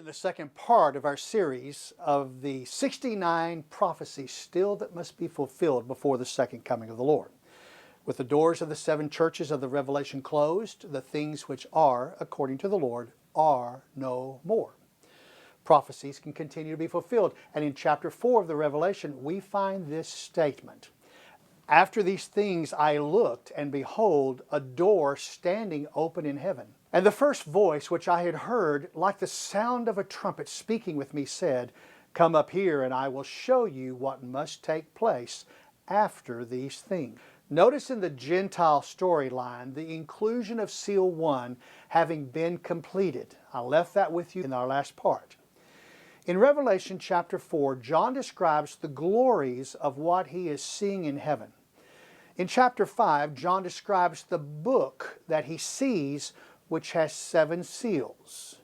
the second part of our series of the 69 prophecies still that must be fulfilled before the second coming of the Lord. With the doors of the seven churches of the Revelation closed, the things which are, according to the Lord, are no more. Prophecies can continue to be fulfilled. And in chapter 4 of the Revelation, we find this statement. After these things I looked, and behold, a door standing open in heaven. And the first voice which I had heard, like the sound of a trumpet speaking with me, said, Come up here, and I will show you what must take place after these things. Notice in the Gentile storyline the inclusion of seal 1 having been completed. I left that with you in our last part. In Revelation chapter 4, John describes the glories of what he is seeing in heaven. In chapter 5, John describes the book that he sees, which has 7 seals.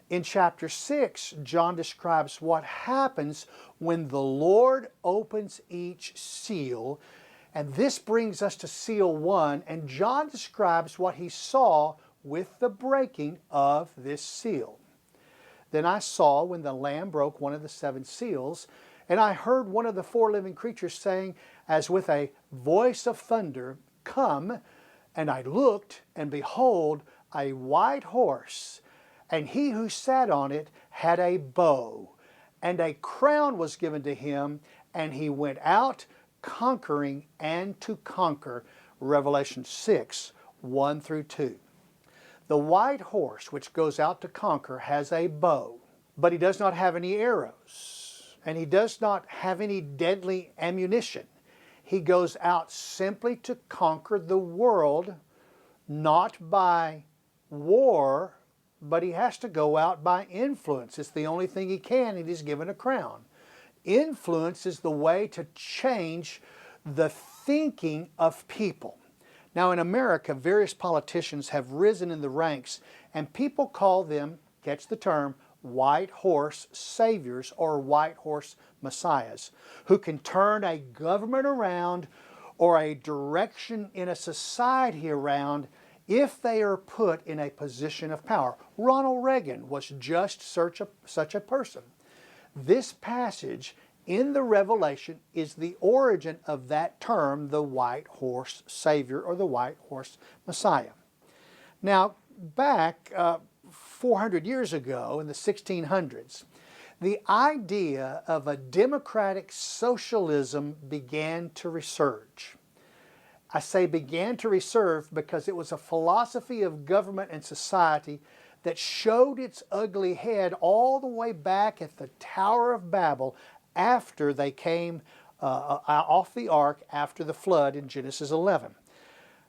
In chapter 6, John describes what happens when the Lord opens each seal. And this brings us to seal 1, and John describes what he saw with the breaking of this seal. Then I saw when the Lamb broke one of the 7 seals, and I heard one of the 4 living creatures saying, as with a voice of thunder, Come, and I looked, and behold, a white horse, and he who sat on it had a bow, and a crown was given to him, and he went out conquering and to conquer. Revelation 6, 1 through 2. The white horse which goes out to conquer has a bow, but he does not have any arrows, and he does not have any deadly ammunition. He goes out simply to conquer the world, not by war, but he has to go out by influence. It's the only thing he can, and he's given a crown. Influence is the way to change the thinking of people. Now in America, various politicians have risen in the ranks, and people call them, catch the term, white horse saviors or white horse messiahs, who can turn a government around or a direction in a society around if they are put in a position of power. Ronald Reagan was just such a person. This passage in the Revelation is the origin of that term, the white horse savior or the white horse messiah. Now, back 400 years ago in the 1600s, the idea of a democratic socialism began to resurge. I say began to resurge because it was a philosophy of government and society that showed its ugly head all the way back at the Tower of Babel after they came off the ark after the flood in Genesis 11.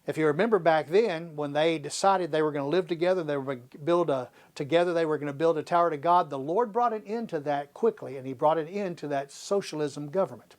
If you remember back then, when they decided they were going to live together, they were going to build they were going to build a tower to God, the Lord brought an end to that quickly, and He brought an end to that socialism government.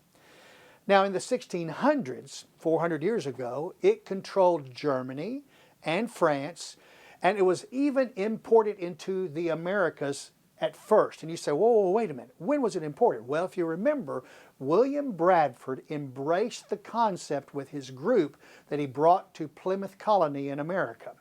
Now in the 1600s, 400 years ago, it controlled Germany and France, and it was even imported into the Americas at first. And you say, whoa, wait a minute, when was it imported? Well, if you remember, William Bradford embraced the concept with his group that he brought to Plymouth Colony in America.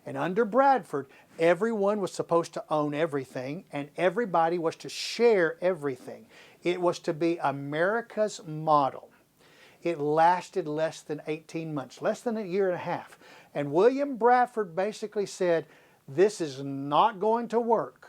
And under Bradford, everyone was supposed to own everything, and everybody was to share everything. It was to be America's model. It lasted less than 18 months, less than a year and a half. And William Bradford basically said, this is not going to work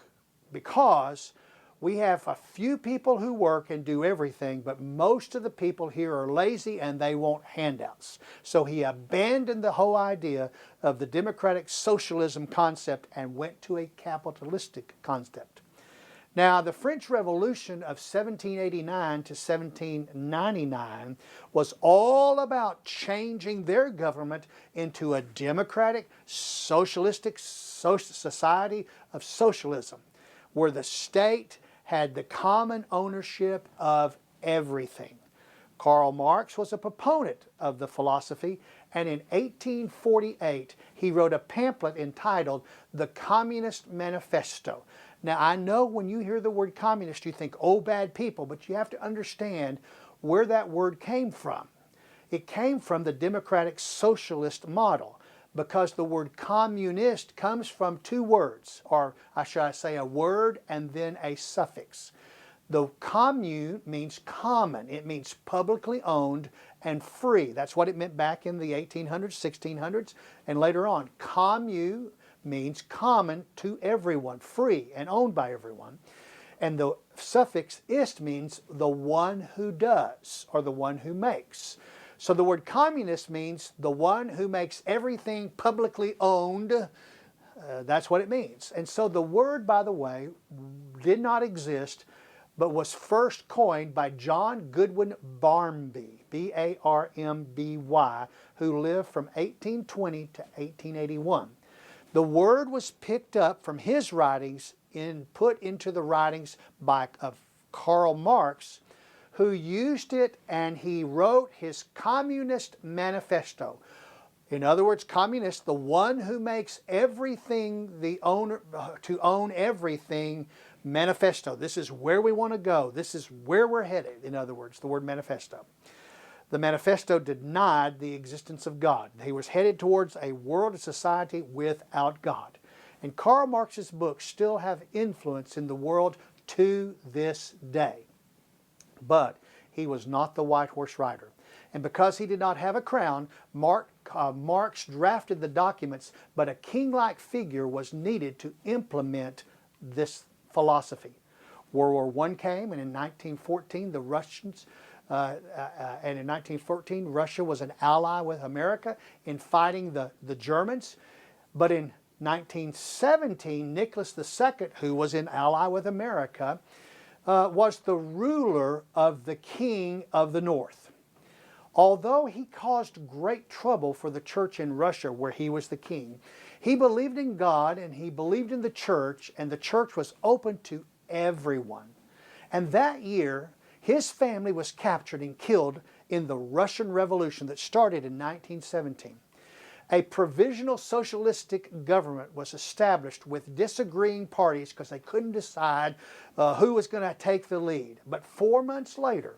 because we have a few people who work and do everything, but most of the people here are lazy and they want handouts. So he abandoned the whole idea of the democratic socialism concept and went to a capitalistic concept. Now, the French Revolution of 1789 to 1799 was all about changing their government into a democratic, socialistic society of socialism, where the state had the common ownership of everything. Karl Marx was a proponent of the philosophy, and in 1848 he wrote a pamphlet entitled The Communist Manifesto. Now, I know when you hear the word communist, you think, oh, bad people, but you have to understand where that word came from. It came from the democratic socialist model. because the word communist comes from two words, or should I say a word and then a suffix. The commune means common. It means publicly owned and free. That's what it meant back in the 1800s, 1600s, and later on. Commune means common to everyone, free and owned by everyone. And the suffix ist means the one who does, or the one who makes. So the word communist means the one who makes everything publicly owned. That's what it means. And so the word, by the way, did not exist, but was first coined by John Goodwin Barmby, B-A-R-M-B-Y, who lived from 1820 to 1881. The word was picked up from his writings and put into the writings of Karl Marx, who used it, and he wrote his Communist Manifesto. In other words, communist, the one who makes everything the owner, to own everything, manifesto. This is where we want to go. This is where we're headed. In other words, the word manifesto. The manifesto denied the existence of God. He was headed towards a world and society without God. And Karl Marx's books still have influence in the world to this day. But he was not the white horse rider. And because he did not have a crown, Marx drafted the documents, but a king-like figure was needed to implement this philosophy. World War I came, and in 1914, the Russians, and in 1914, Russia was an ally with America in fighting the Germans. But in 1917, Nicholas II, who was an ally with America, was the ruler of the king of the North. Although he caused great trouble for the church in Russia, where he was the king, he believed in God and he believed in the church, and the church was open to everyone. And that year, his family was captured and killed in the Russian Revolution that started in 1917. A provisional socialistic government was established with disagreeing parties because they couldn't decide who was going to take the lead. But 4 months later,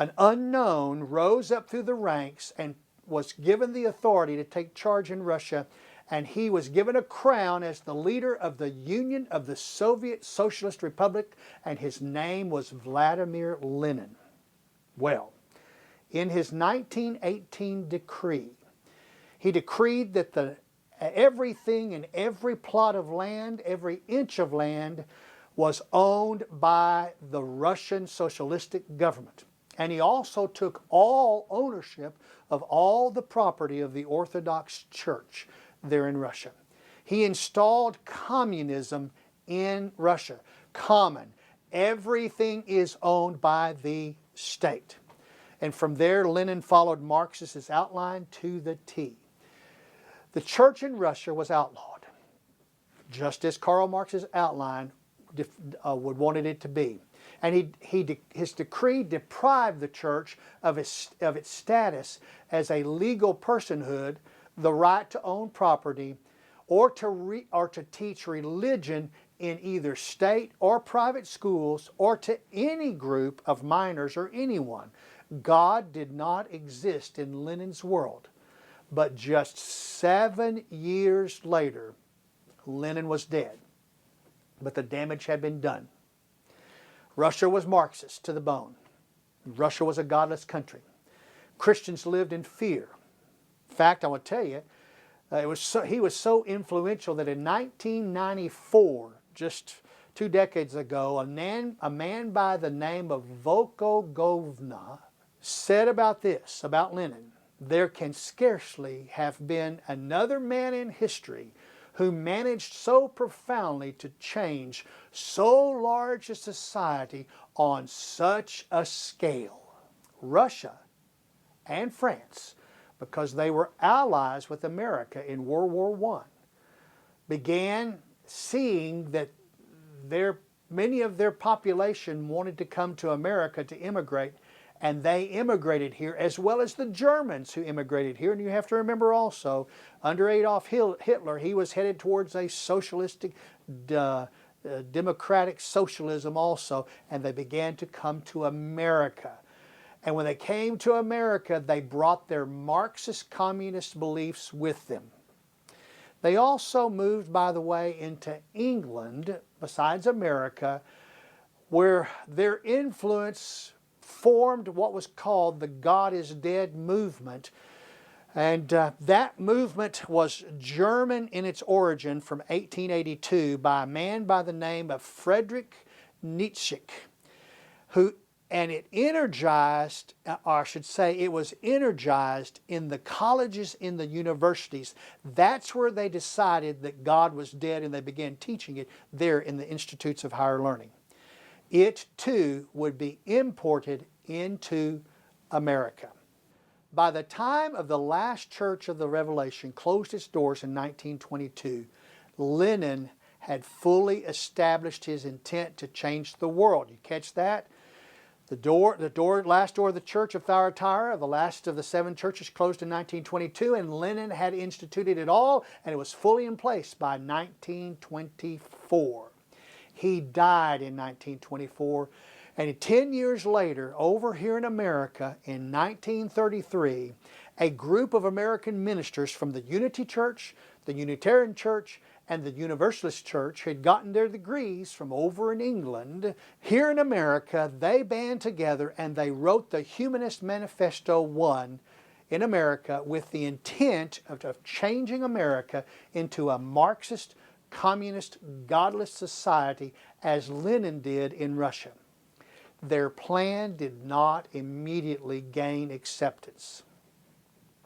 an unknown rose up through the ranks and was given the authority to take charge in Russia, and he was given a crown as the leader of the Union of the Soviet Socialist Republic, and his name was Vladimir Lenin. Well, in his 1918 decree, he decreed that everything and every plot of land, every inch of land, was owned by the Russian socialistic government. And he also took all ownership of all the property of the Orthodox Church there in Russia. He installed communism in Russia. Common. Everything is owned by the state. And from there, Lenin followed Marx's outline to the T. The church in Russia was outlawed, just as Karl Marx's outline wanted it to be. And his decree deprived the church of its status as a legal personhood, the right to own property, or to teach religion in either state or private schools, or to any group of minors or anyone. God did not exist in Lenin's world. But just 7 years later, Lenin was dead. But the damage had been done. Russia was Marxist to the bone. Russia was a godless country. Christians lived in fear. In fact, I will tell you, he was so influential that in 1994, just 2 decades ago, a man by the name of Volkogovna said about this, about Lenin: there can scarcely have been another man in history who managed so profoundly to change so large a society on such a scale. Russia and France, because they were allies with America in World War I, began seeing that many of their population wanted to come to America to immigrate, and they immigrated here, as well as the Germans who immigrated here. And you have to remember also, under Adolf Hitler, he was headed towards a socialistic, democratic socialism also, and they began to come to America. And when they came to America, they brought their Marxist communist beliefs with them. They also moved, by the way, into England, besides America, where their influence formed what was called the God is Dead movement. And that movement was German in its origin from 1882 by a man by the name of Friedrich Nietzsche, and it energized, or I should say it was energized in the colleges, in the universities. That's where they decided that God was dead, and they began teaching it there in the institutes of higher learning. It too would be imported into America. By the time of the last church of the Revelation closed its doors in 1922, Lenin had fully established his intent to change the world. You catch that? Last door of the church of Thyatira, the last of the 7 churches, closed in 1922, and Lenin had instituted it all, and it was fully in place by 1924. He died in 1924, and 10 years later, over here in America, in 1933, a group of American ministers from the Unity Church, the Unitarian Church, and the Universalist Church had gotten their degrees from over in England. Here in America, they band together and they wrote the Humanist Manifesto 1 in America with the intent of changing America into a Marxist, communist, godless society as Lenin did in Russia. Their plan did not immediately gain acceptance.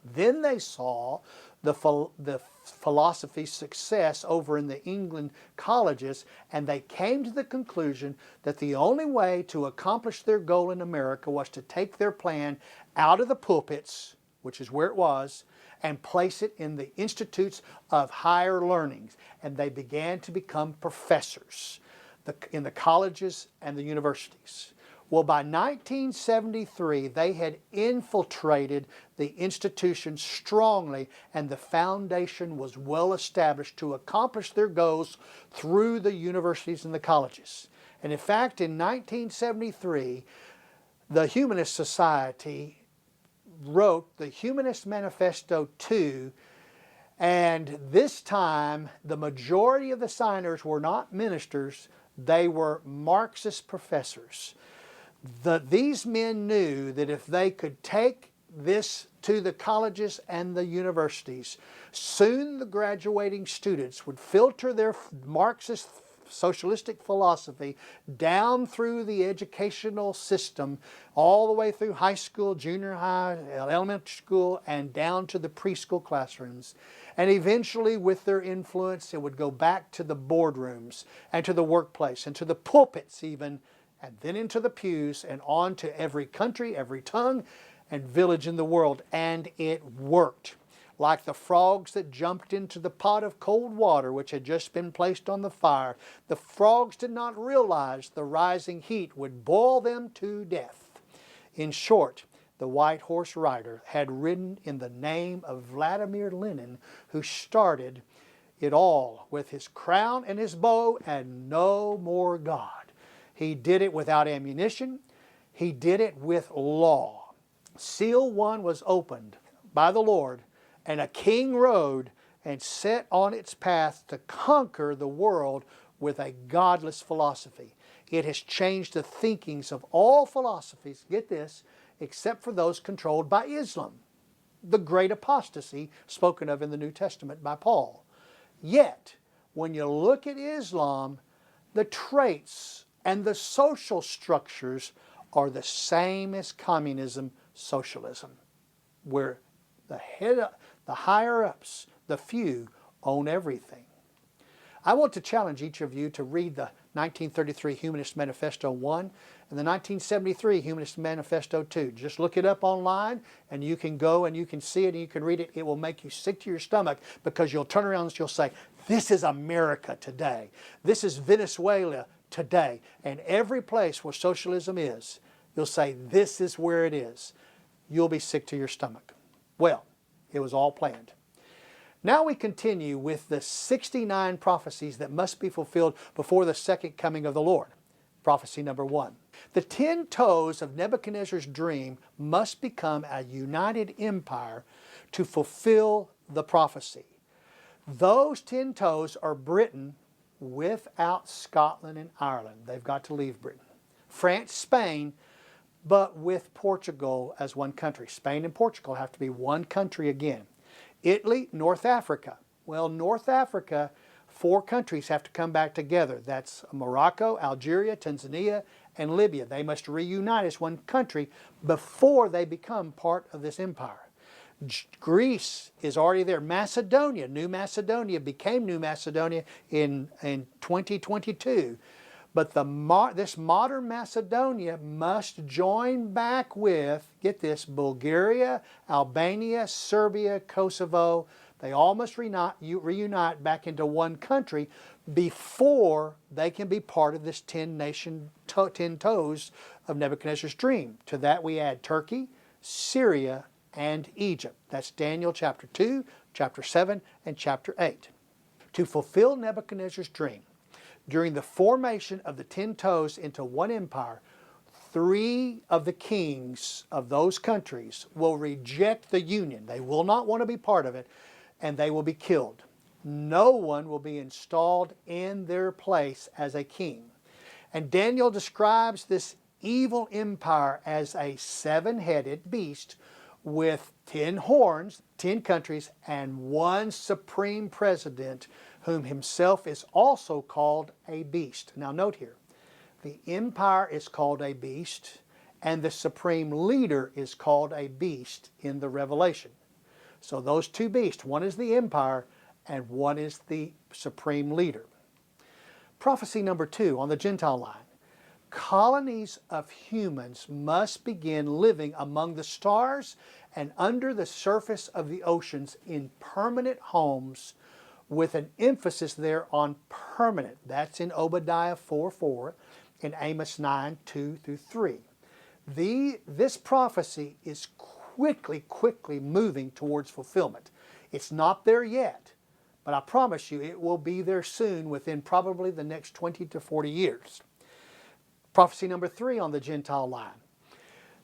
Then they saw the philosophy's success over in the England colleges, and they came to the conclusion that the only way to accomplish their goal in America was to take their plan out of the pulpits, which is where it was, and place it in the institutes of higher learnings. And they began to become professors in the colleges and the universities. Well, by 1973, they had infiltrated the institution strongly, and the foundation was well established to accomplish their goals through the universities and the colleges. And in fact, in 1973, the Humanist Society wrote the Humanist Manifesto 2, and this time the majority of the signers were not ministers, they were Marxist professors. These men knew that if they could take this to the colleges and the universities, soon the graduating students would filter their Marxist socialistic philosophy down through the educational system, all the way through high school, junior high, elementary school, and down to the preschool classrooms. And eventually, with their influence, it would go back to the boardrooms and to the workplace and to the pulpits even, and then into the pews and on to every country, every tongue, and village in the world. And it worked. Like the frogs that jumped into the pot of cold water which had just been placed on the fire, the frogs did not realize the rising heat would boil them to death. In short, the white horse rider had ridden in the name of Vladimir Lenin, who started it all with his crown and his bow and no more God. He did it without ammunition. He did it with law. Seal 1 was opened by the Lord, and a king rode and set on its path to conquer the world with a godless philosophy. It has changed the thinkings of all philosophies, get this, except for those controlled by Islam, the great apostasy spoken of in the New Testament by Paul. Yet, when you look at Islam, the traits and the social structures are the same as communism, socialism, where the higher-ups, the few, own everything. I want to challenge each of you to read the 1933 Humanist Manifesto 1 and the 1973 Humanist Manifesto 2. Just look it up online, and you can go and you can see it and you can read it. It will make you sick to your stomach, because you'll turn around and you'll say, this is America today. This is Venezuela today. And every place where socialism is, you'll say, this is where it is. You'll be sick to your stomach. Well, it was all planned. Now we continue with the 69 prophecies that must be fulfilled before the second coming of the Lord. Prophecy number 1. The 10 toes of Nebuchadnezzar's dream must become a united empire to fulfill the prophecy. Those 10 toes are Britain without Scotland and Ireland. They've got to leave Britain. France, Spain, but with Portugal as one country. Spain and Portugal have to be one country again. Italy, North Africa. Well, North Africa, 4 countries have to come back together. That's Morocco, Algeria, Tanzania, and Libya. They must reunite as one country before they become part of this empire. Greece is already there. Macedonia, New Macedonia became New Macedonia in 2022. But this modern Macedonia must join back with, get this, Bulgaria, Albania, Serbia, Kosovo. They all must reunite back into one country before they can be part of this 10 toes of Nebuchadnezzar's dream. To that we add Turkey, Syria, and Egypt. That's Daniel chapter 2, chapter 7, and chapter 8. To fulfill Nebuchadnezzar's dream, during the formation of the 10 toes into one empire, 3 of the kings of those countries will reject the union. They will not want to be part of it, and they will be killed. No one will be installed in their place as a king. And Daniel describes this evil empire as a 7-headed beast with 10 horns, 10 countries, and 1 supreme president, whom himself is also called a beast. Now note here, the empire is called a beast, and the supreme leader is called a beast in the Revelation. So those 2 beasts, one is the empire, and one is the supreme leader. Prophecy number 2 on the Gentile line. Colonies of humans must begin living among the stars and under the surface of the oceans in permanent homes, with an emphasis there on permanent. That's in Obadiah 4:4 and Amos 9:2-3. This prophecy is quickly moving towards fulfillment. It's not there yet, but I promise you it will be there soon, within probably the next 20 to 40 years. Prophecy number 3 on the Gentile line.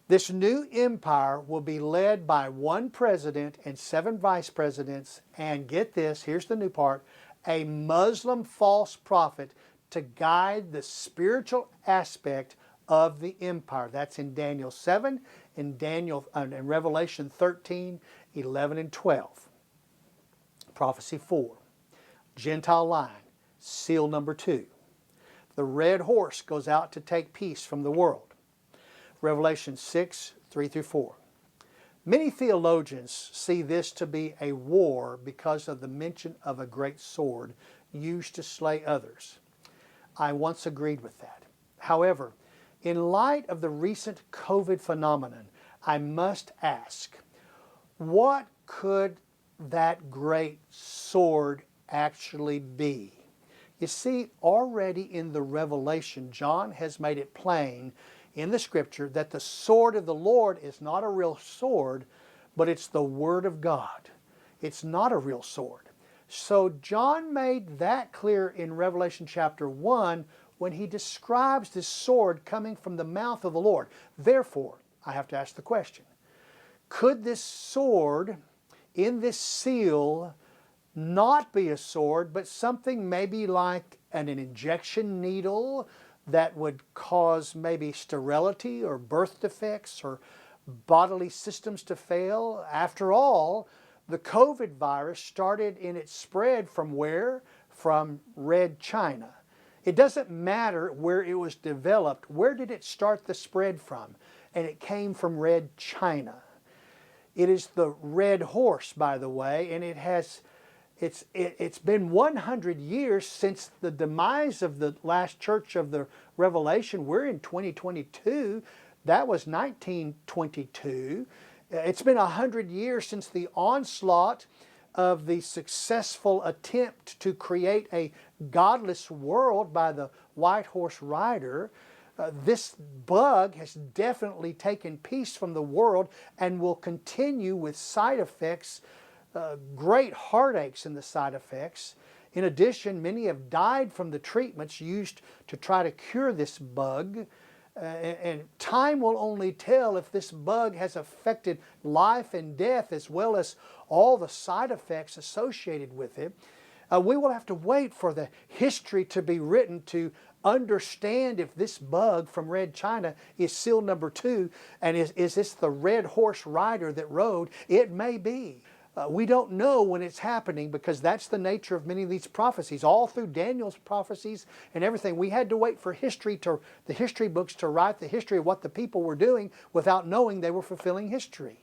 This new empire will be led by 1 president and 7 vice presidents, and get this, here's the new part, a Muslim false prophet to guide the spiritual aspect of the empire. That's in Daniel 7 and in Revelation 13, 11, and 12. Prophecy 4, Gentile line, seal number 2. The red horse goes out to take peace from the world. Revelation 6, 3-4. Many theologians see this to be a war because of the mention of a great sword used to slay others. I once agreed with that. However, in light of the recent COVID phenomenon, I must ask, what could that great sword actually be? You see, already in the Revelation, John has made it plain in the Scripture that the sword of the Lord is not a real sword, but it's the Word of God. It's not a real sword. So John made that clear in Revelation chapter 1 when he describes this sword coming from the mouth of the Lord. Therefore, I have to ask the question, could this sword in this seal not be a sword, but something maybe like an injection needle that would cause maybe sterility or birth defects or bodily systems to fail? After all, the COVID virus started in its spread from where? From Red China. It doesn't matter where it was developed. Where did it start the spread from? And it came from Red China. It is the red horse, by the way, and it's been 100 years since the demise of the last church of the Revelation. We're in 2022. That was 1922. It's been 100 years since the onslaught of the successful attempt to create a godless world by the white horse rider. This bug has definitely taken peace from the world and will continue with side effects, great heartaches in the side effects. In addition, many have died from the treatments used to try to cure this bug. And time will only tell if this bug has affected life and death as well as all the side effects associated with it. We will have to wait for the history to be written to understand if this bug from Red China is seal number 2, and is this the red horse rider that rode? It may be. We don't know when it's happening, because that's the nature of many of these prophecies. All through Daniel's prophecies and everything, we had to wait for the history books to write the history of what the people were doing without knowing they were fulfilling history.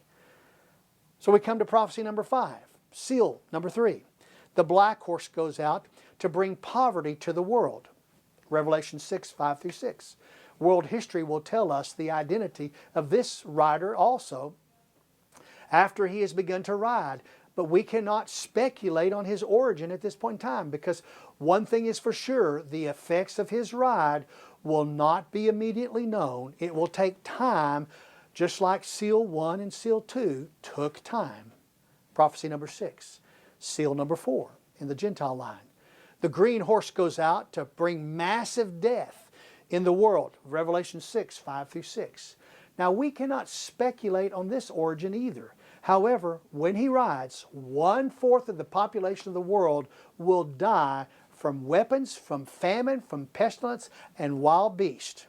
So we come to prophecy number 5, seal number 3. The black horse goes out to bring poverty to the world. Revelation 6, 5 through 6. World history will tell us the identity of this rider also after he has begun to ride. But we cannot speculate on his origin at this point in time, because one thing is for sure, the effects of his ride will not be immediately known. It will take time, just like seal 1 and seal 2 took time. Prophecy number 6. Seal number 4 in the Gentile line. The green horse goes out to bring massive death in the world. Revelation 6, 5 through 6. Now we cannot speculate on this origin either. However, when he rides, 1/4 of the population of the world will die from weapons, from famine, from pestilence, and wild beast.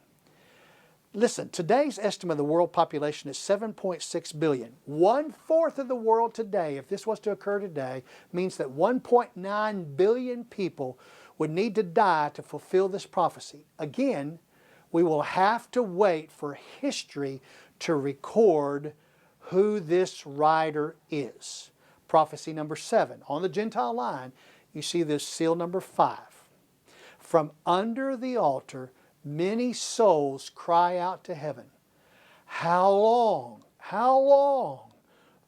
Listen, today's estimate of the world population is 7.6 billion. 1/4 of the world today, if this was to occur today, means that 1.9 billion people would need to die to fulfill this prophecy. Again, we will have to wait for history to record who this rider is. Prophecy number 7. On the Gentile line, you see this seal number 5. From under the altar, many souls cry out to heaven. How long? How long?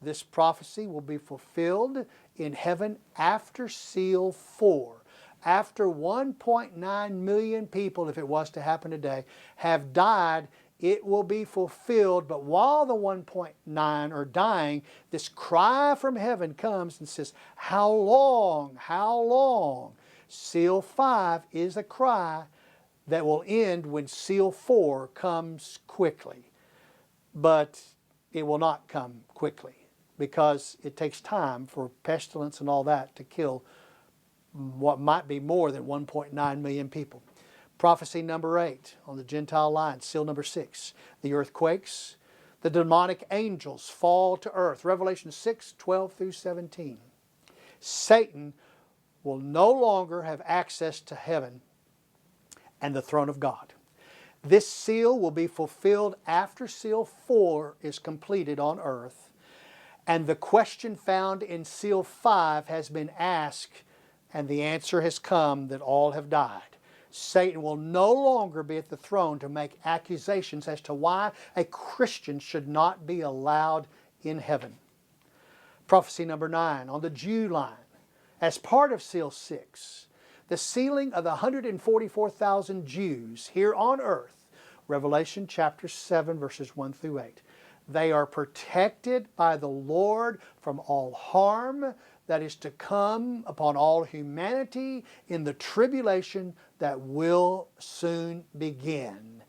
This prophecy will be fulfilled in heaven after seal 4. After 1.9 million people, if it was to happen today, have died, it will be fulfilled. But while the 1.9 are dying, this cry from heaven comes and says, how long? How long? Seal 5 is a cry that will end when seal 4 comes quickly. But it will not come quickly, because it takes time for pestilence and all that to kill what might be more than 1.9 million people. Prophecy number 8 on the Gentile line, seal number 6. The earth quakes, the demonic angels fall to earth. Revelation 6, 12 through 17. Satan will no longer have access to heaven and the throne of God. This seal will be fulfilled after seal 4 is completed on earth, and the question found in seal 5 has been asked, and the answer has come that all have died. Satan will no longer be at the throne to make accusations as to why a Christian should not be allowed in heaven. Prophecy number 9 on the Jew line. As part of seal 6, the sealing of the 144,000 Jews here on earth. Revelation chapter 7 verses 1 through 8. They are protected by the Lord from all harm that is to come upon all humanity in the tribulation that will soon begin.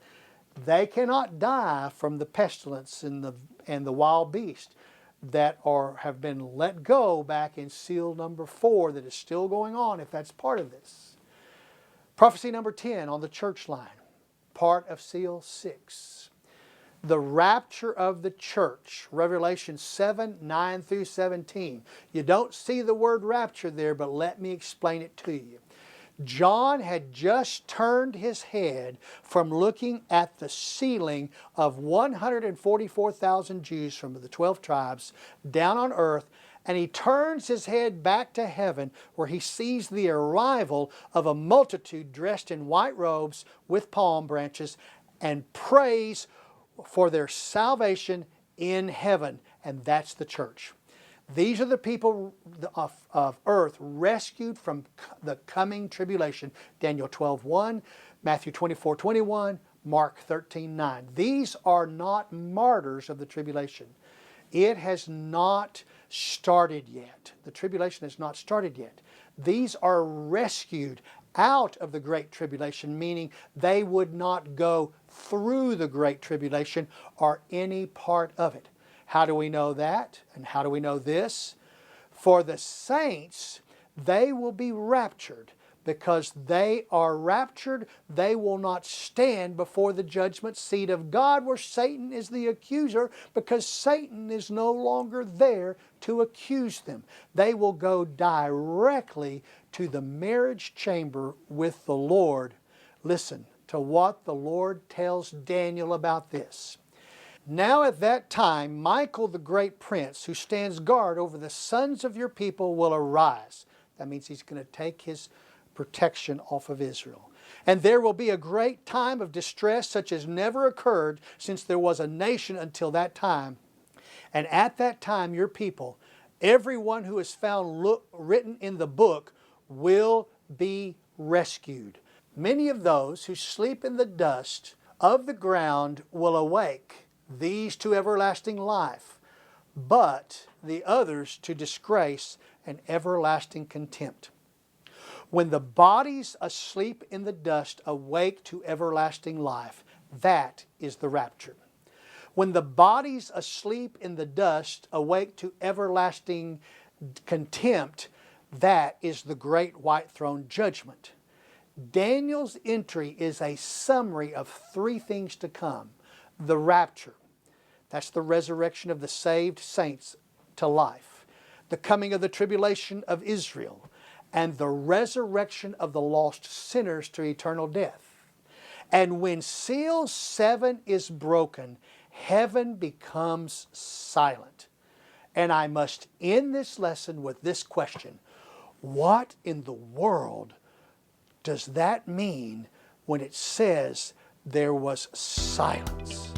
They cannot die from the pestilence and the wild beast that have been let go back in seal number 4 that is still going on, if that's part of this. Prophecy number 10 on the church line, part of seal 6. The rapture of the church, Revelation 7, 9 through 17. You don't see the word rapture there, but let me explain it to you. John had just turned his head from looking at the sealing of 144,000 Jews from the 12 tribes down on earth, and he turns his head back to heaven, where he sees the arrival of a multitude dressed in white robes with palm branches, and prays for their salvation in heaven, and that's the church. These are the people of earth rescued from the coming tribulation. Daniel 12:1, Matthew 24:21, Mark 13:9. These are not martyrs of the tribulation. It has not started yet. The tribulation has not started yet. These are rescued out of the Great Tribulation, meaning they would not go through the Great Tribulation or any part of it. How do we know that? And how do we know this? For the saints, they will be raptured. Because they are raptured, they will not stand before the judgment seat of God where Satan is the accuser, because Satan is no longer there to accuse them. They will go directly to the marriage chamber with the Lord. Listen to what the Lord tells Daniel about this. Now at that time, Michael the great prince, who stands guard over the sons of your people, will arise. That means he's going to take his protection off of Israel. And there will be a great time of distress such as never occurred since there was a nation until that time. And at that time your people, everyone who is found written in the book, will be rescued. Many of those who sleep in the dust of the ground will awake, these to everlasting life, but the others to disgrace and everlasting contempt. When the bodies asleep in the dust awake to everlasting life, that is the rapture. When the bodies asleep in the dust awake to everlasting contempt, that is the great white throne judgment. Daniel's entry is a summary of three things to come. The rapture, that's the resurrection of the saved saints to life. The coming of the tribulation of Israel, and the resurrection of the lost sinners to eternal death. And when seal 7 is broken, heaven becomes silent. And I must end this lesson with this question. What in the world does that mean when it says there was silence?